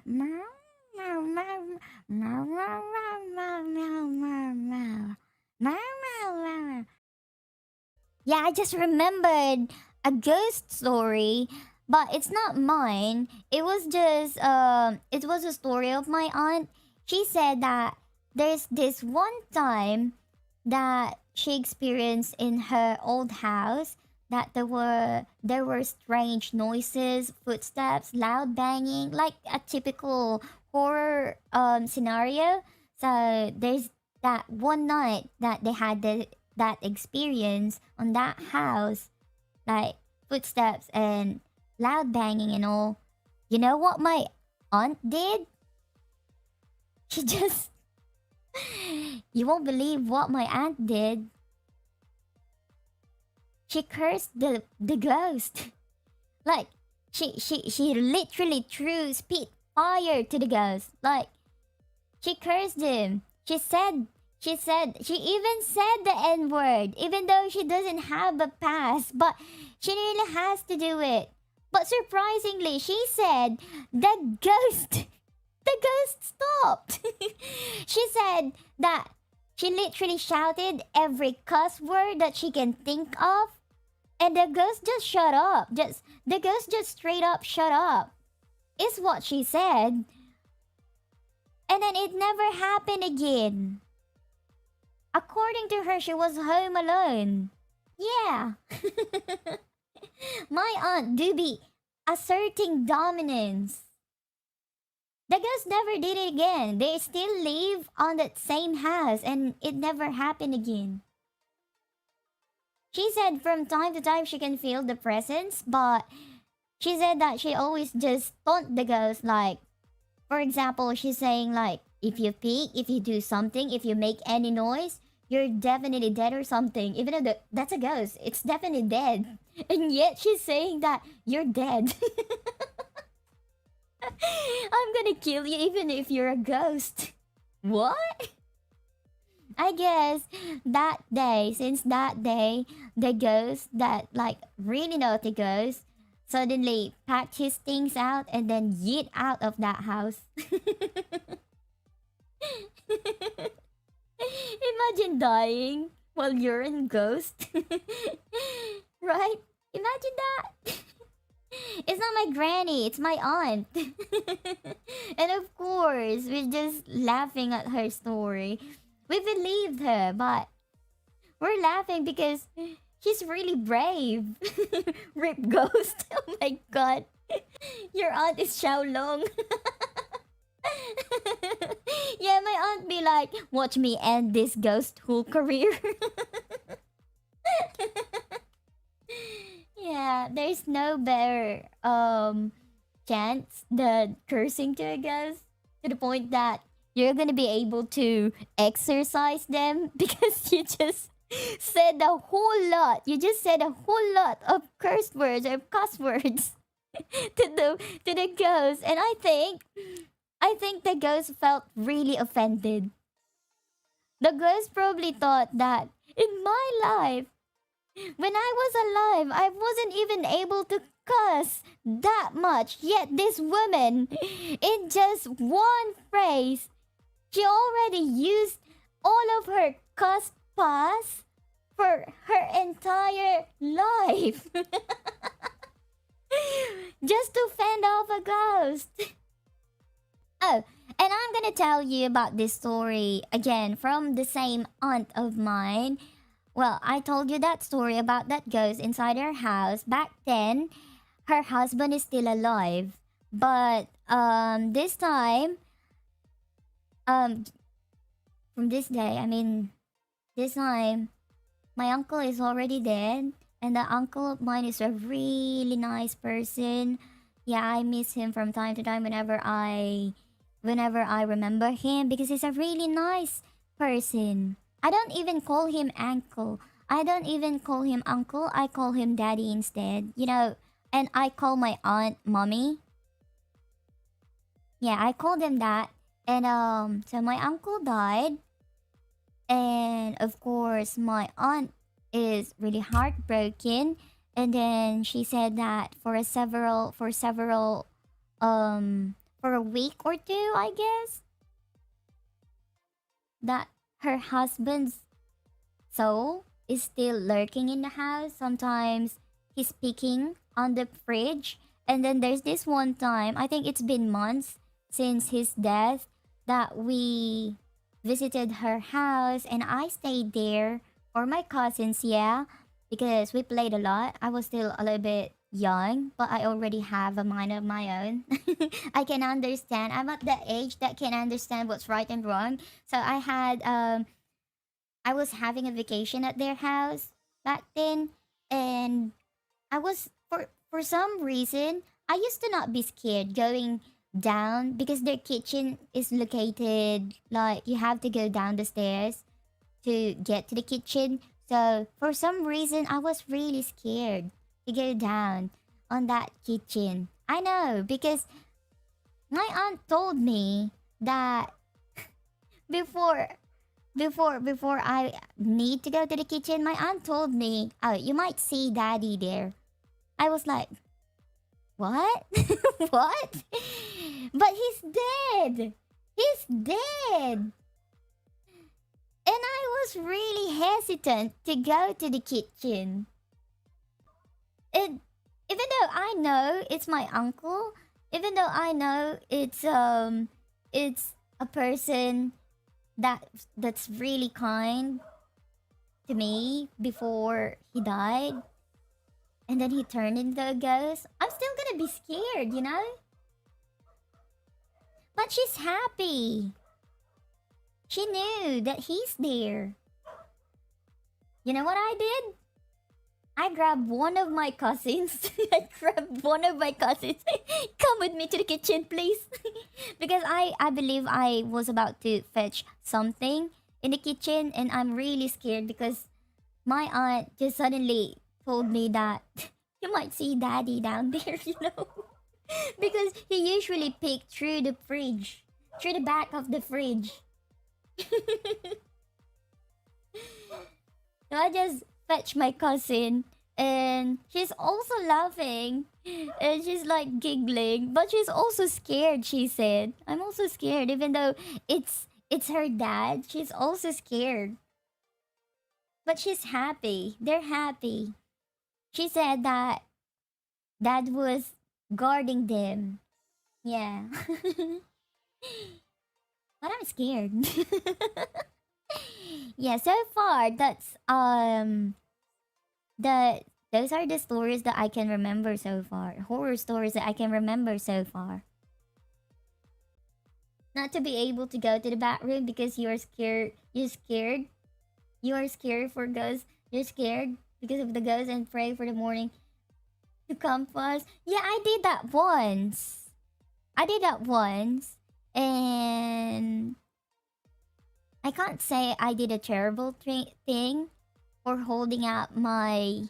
Meow, meow, meow, meow, meow, meow, meow, meow, meow. Meow, meow, meow. Yeah, I just remembered a ghost story, but it's not mine. It was a story of my aunt. She said that there's this one time that she experienced in her old house that there were strange noises, footsteps, loud banging, like a typical horror scenario. So there's that one night that they had that experience on that house, like footsteps and loud banging and all. You know what my aunt did? She just you won't believe what my aunt did. She cursed the ghost. Like she literally threw spit fire to the ghost. Like she cursed him. She even said the N word, even though she doesn't have a pass, but she really has to do it. But surprisingly, she said the ghost the ghost stopped. She said that she literally shouted every cuss word that she can think of, and the ghost just shut up. Just the ghost just straight up shut up. Is what she said. And then it never happened again. According to her, she was home alone. Yeah. My aunt do be asserting dominance. The ghost never did it again. They still live on that same house and it never happened again. She said from time to time she can feel the presence, but she said that she always just taunt the ghost. Like, for example, she's saying like, if you peek, if you do something, if you make any noise, you're definitely dead or something. Even though that's a ghost, it's definitely dead. And yet she's saying that you're dead. I'm gonna kill you even if you're a ghost. What? I guess since that day, the ghost that like really naughty ghost suddenly packed his things out and then yeet out of that house. Imagine dying while you're in ghost. Right? Imagine that. It's not my granny, it's my aunt. And of course, we're just laughing at her story. We believed her, but we're laughing because she's really brave. Rip ghost. Oh my god. Your aunt is Xiaolong. Yeah, my aunt be like, watch me end this ghost whole career. Yeah, there's no better chance than cursing to a ghost to the point that you're gonna be able to exercise them because you just said a whole lot. You just said a whole lot of curse words or cuss words to the ghost, and I think the ghost felt really offended. The ghost probably thought that in my life, when I was alive, I wasn't even able to cuss that much. Yet this woman, in just one phrase, she already used all of her cuss pass for her entire life. Just to fend off a ghost. Oh, and I'm gonna tell you about this story again from the same aunt of mine. Well, I told you that story about that ghost inside her house. Back then, her husband is still alive. But this time, um from this day, I mean this time, my uncle is already dead. And the uncle of mine is a really nice person. Yeah, I miss him from time to time whenever I remember him because he's a really nice person. I don't even call him uncle. I don't even call him uncle. I call him daddy instead. And I call my aunt mommy. Yeah, I call them that. And so my uncle died. And of course, my aunt is really heartbroken. And then she said that for for a week or two, I guess, that her husband's soul is still lurking in the house. Sometimes he's picking on the fridge. And then there's this one time, I think it's been months since his death, that we visited her house and I stayed there for my cousins, yeah, because we played a lot. I was still a little bit young, but I already have a mind of my own. I can understand. I'm at the age that can understand what's right and wrong. So I was having a vacation at their house back then, and I was for some reason I used to not be scared going down because their kitchen is located like you have to go down the stairs to get to the kitchen. So for some reason I was really scared to go down on that kitchen. I know because my aunt told me that before before I need to go to the kitchen, my aunt told me, "Oh, you might see daddy there." I was like, "What? What?" But he's dead. He's dead. And I was really hesitant to go to the kitchen. And even though I know it's my uncle, even though I know it's a person that's really kind to me before he died, and then he turned into a ghost, I'm still gonna be scared, you know? But she's happy. She knew that he's there. You know what I did? I grabbed one of my cousins. I grabbed one of my cousins. Come with me to the kitchen, please. Because I believe I was about to fetch something in the kitchen, and I'm really scared because my aunt just suddenly told me that you might see daddy down there, you know? Because he usually peeked through the fridge, through the back of the fridge. So I just fetched my cousin, and she's also laughing, and she's like giggling, but she's also scared. She said, "I'm also scared, even though it's her dad. She's also scared, but she's happy. They're happy." She said that dad was guarding them. Yeah. But I'm scared. Yeah, so far those are the stories that I can remember so far. Horror stories that I can remember so far. Not to be able to go to the bathroom because you're scared. You're scared. You are scared for ghosts. You're scared because of the ghosts and pray for the morning to come fast. Yeah, I did that once. And I can't say I did a terrible thing for holding out my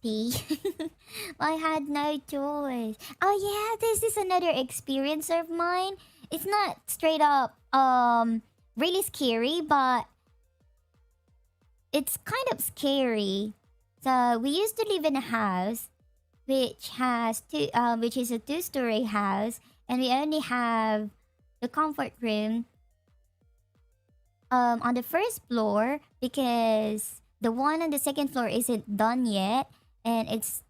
pee. I had no choice. Oh yeah, this is another experience of mine. It's not straight up really scary, but it's kind of scary. So we used to live in a house which is a two-story house, and we only have the comfort room on the first floor because the one on the second floor isn't done yet, and it's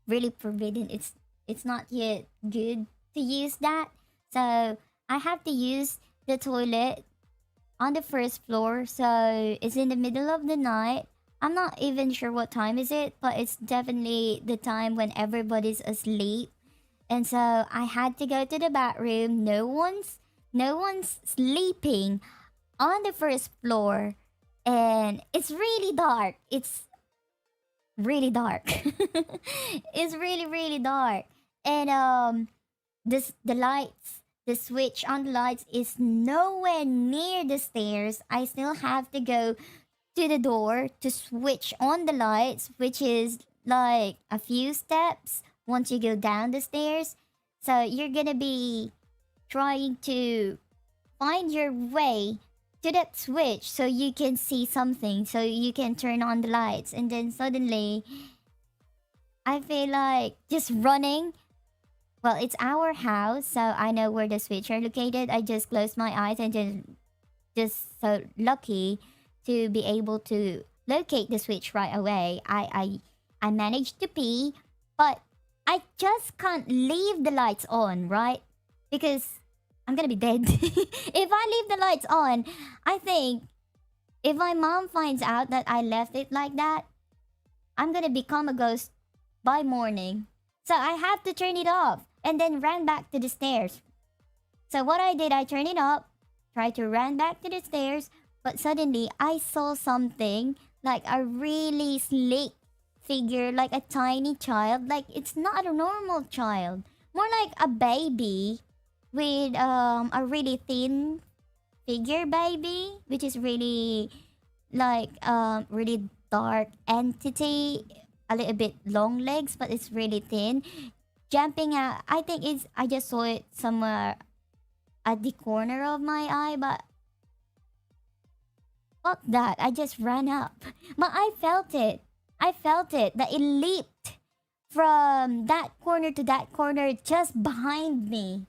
really forbidden. It's not yet good to use that. So I have to use the toilet on the first floor. So it's in the middle of the night. I'm not even sure what time is it, but it's definitely the time when everybody's asleep. And so I had to go to the bathroom. No one's sleeping on the first floor, and it's really dark. It's really dark. It's really really dark. And the lights, the switch on the lights is nowhere near the stairs. I still have to go to the door to switch on the lights, which is like a few steps once you go down the stairs. So you're gonna be trying to find your way to that switch so you can see something, so you can turn on the lights. And then suddenly I feel like just running Well, it's our house, so I know where the switch are located. I just closed my eyes and just so lucky to be able to locate the switch right away. I managed to pee, but I just can't leave the lights on, right? Because I'm gonna be dead. If I leave the lights on, I think if my mom finds out that I left it like that, I'm gonna become a ghost by morning. So I have to turn it off and then ran back to the stairs. So what I did, I turned it up, tried to run back to the stairs, but suddenly I saw something like a really sleek figure, like a tiny child. Like it's not a normal child, more like a baby with a really thin figure baby, which is really like really dark entity, a little bit long legs, but it's really thin. Jumping out, I think it's I just saw it somewhere at the corner of my eye, but fuck that. I just ran up. But I felt it. I felt it. That it leaped from that corner to that corner just behind me.